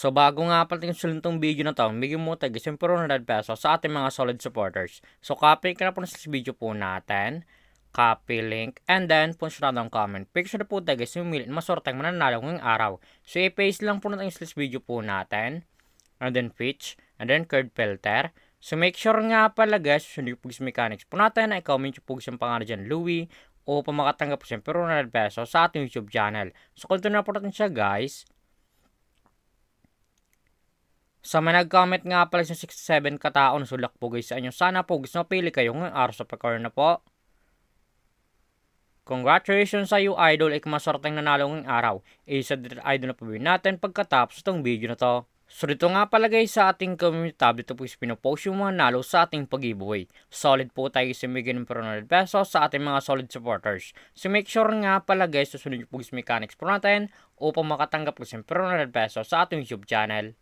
So bago nga pala tingnan tong video na to, bigyan mo tayo guys yung 400 pesos sa ating mga solid supporters. So copy ka na po sa video po natin. Copy link, and then punch na ng comment. Picture na po tayo guys yung milit masorteng mananalo ngayong araw. So i-paste lang po natin yung video po natin. And then pitch, and then curve filter. So make sure nga pala guys, hindi po mechanics po natin na i-comment po yung pangalan dyan, Louie, o makatanggap po siya 400 pesos sa ating YouTube channel. So continue na po natin siya guys. Sa may nag-comment nga pala sa 67 katao na sulak po guys sa inyo. Sana po guys mapili kayo ngayong araw sa pagkaroon na po. Congratulations sa iyo idol, maswerteng nanalo ngayong araw. Isa din idol na po natin pagkatapos itong video na to. So dito nga pala guys sa ating community tab, dito po is pinopost yung mga nalo sa ating pag-giveaway. Solid po tayo sa bigyan ng 400 pesos sa ating mga solid supporters. So make sure nga pala guys, susunod yung po mechanics po natin upang makatanggap po sa 400 pesos sa ating YouTube channel.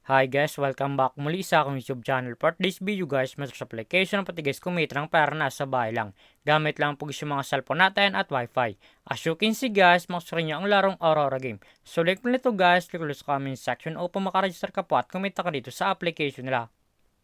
Hi guys, welcome back muli sa aking YouTube channel. For this video guys, may application pati guys kumita ng pera na sa bahay lang. Gamit lang po guys yung mga cellphone natin at wifi. As you can see guys, makasurin nyo ang larong Aurora game. So like po nito guys, click ulit sa comment section upang makaregister ka po at kumita ka dito sa application nila.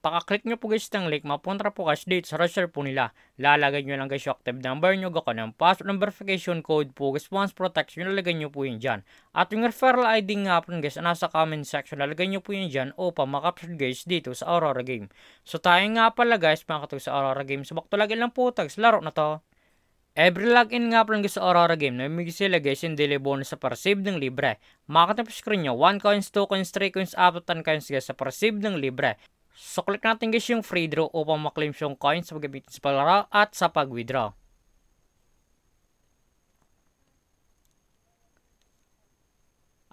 Paka-click nyo po guys ng link, mapunta po guys dito sa register po nila. Lalagay nyo lang guys yung active number nyo, gaka ng password and verification code po guys. Once protection, lalagay nyo po yun dyan. At yung referral ID nga po guys, nasa comment section, lalagay nyo po yun dyan upang makapsure guys dito sa Aurora game. So tayo nga pala guys, makatog sa Aurora game. So bakto lagi lang po tayo sa laro na to. Every login nga po lang guys sa Aurora game, namimigay sila guys yung daily bonus sa para-save ng libre. Makatap screen nyo, 1 coins, 2 coins, 3 coins, up to 10 coins guys sa para-save ng libre. So, click natin guys yung free draw upang maklaim yung coins sa pag-gamitin sa paglaro at sa pag-withdraw.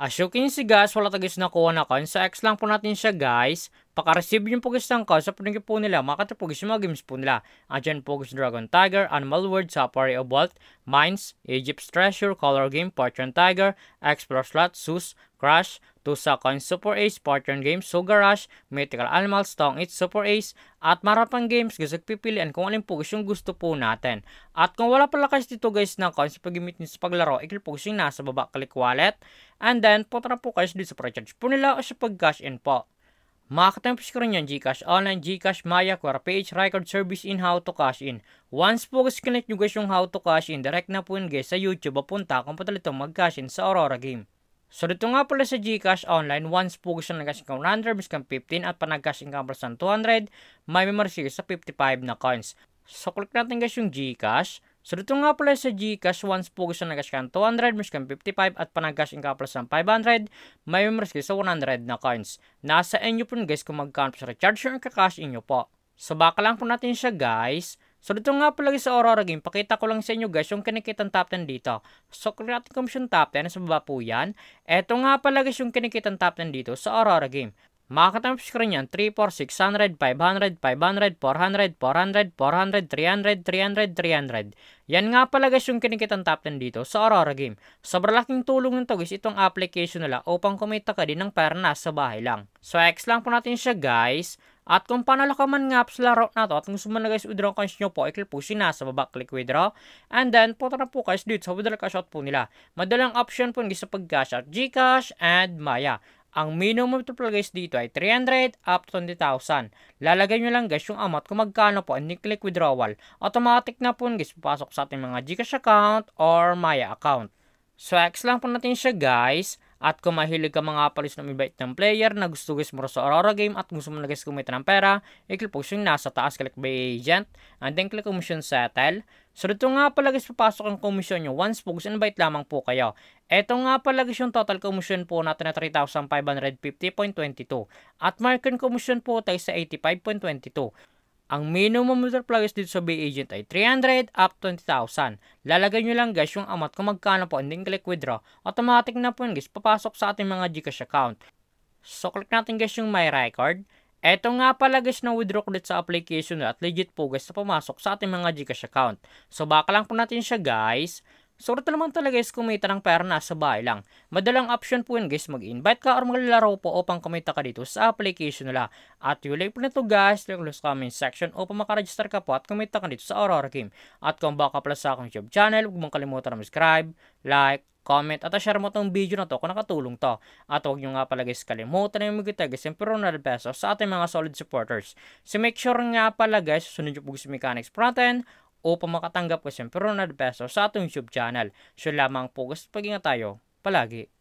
As you can see guys, wala tayo guys nakuha na coins. Sa X lang po natin siya guys. Paka-receive yung po guys ng coins sa pinag po nila. Makata po guys yung mga games po nila. Andyan po guys Dragon Tiger, Animal World, Safari of Vault, Mines, Egypt's Treasure, Color Game, Fortune Tiger, Explore Slot, Sus, Crash, Tusa Coins Super Ace, Fortune Games, Sugar Rush, Mythical Animals, Tong It Super Ace, at marapang games guys, pipilian kung alin po guys yung gusto po natin. At kung wala pala guys dito guys ng coins sa pag-gamitin sa paglaro, i-click po guys yung nasa baba, click wallet, and then punta na po guys dito sa pre-charge po nila o sa pag-cash in po. Makakatempos ko rin yan, Gcash Online, Gcash, Maya, Quora Page, Record Service in how to cash in. Once po guys connect nyo guys yung how to cash in, direct na po yun guys sa YouTube, papunta kung patal ito mag-cash in sa Aurora game. So dito nga pala sa Gcash Online, once po gusto nag-cash ka 100, miskan 15 at panag-cash ka plus ng 200, may memory sa 55 na coins. So click natin guys yung Gcash. So dito nga pala sa Gcash, once po gusto nag-cash ka 200, miskan 55 at panag-cash ka plus ng 500, may memory sa 100 na coins. Nasa inyo po guys kung magkano sa recharge yung kakash inyo po. So baka lang po natin siya guys. So dito nga pala sa Aurora game, pakita ko lang sa inyo guys yung kinikitang top 10 dito. So kung natin commission top 10, sa baba po yan. Eto nga pala guys yung kinikitang top 10 dito sa Aurora game. Makakatapos ko rin yan, 3, 4, 600, 500, 500, 400, 400, 400, 300, 300, 300. Yan nga pala guys yung kinikitang top 10 dito sa Aurora game. Sobrang laking tulong nito guys itong application nila upang kumita ka din ng pera na sa bahay lang. So X lang po natin siya guys. At kung panalo ka man nga sa laro na to at gusto mo na guys withdraw coins nyo po, i-click po siya nasa baba, click withdraw. And then punta na po guys dito sa withdraw cash out po nila. Madalang option po guys sa pag-cash out, Gcash and Maya. Ang minimum to guys dito ay 300 up to 20,000. Lalagay nyo lang guys yung amount kung magkano po and click withdrawal. Automatic na po guys papasok sa ating mga Gcash account or Maya account. So X lang po natin siya guys. At kung mahilig ka mga palis na mabait ng player na gusto guys mo sa Aurora game at gusto mo na guys kumita ng pera, i-click po yung nasa taas, click by agent, and then click commission settle. So dito nga pala guys papasok ang commission nyo once po gusto invite lamang po kayo. Eto nga pala guys yung total commission po natin na 3,550.22 at market commission po tayo sa 85.22. Ang minimum withdrawal guys dito sa Bay Agent ay 300 up 20,000. Lalagay nyo lang guys yung amount kung magkano po and then click withdraw. Automatic na po guys papasok sa ating mga Gcash account. So click natin guys yung my record. Eto nga pala guys na withdraw ko dito sa application at legit po guys na pumasok sa ating mga Gcash account. So baka lang po natin siya guys. So, ito naman talaga guys, kumita ng pera nasa bahay lang. Madalang option po yun guys, mag-invite ka or maglalaro po upang kumita ka dito sa application nila. At yung link po nito guys, yung comment section upang makaregister ka po at kumita ka dito sa Aurora Game. At kung baka pala sa aking YouTube channel, huwag mong kalimutan na subscribe, like, comment, at share mo itong video na to kung nakatulong to. At huwag nyo nga pala guys kalimutan na yung magkita guys yung Ronald Peso sa ating mga solid supporters. So make sure nga pala guys, sunod nyo po gusto mechanics po natin upang makatanggap ko siyempre Ronald Peso sa ating YouTube channel. So lamang po gusto pag-ingat tayo palagi.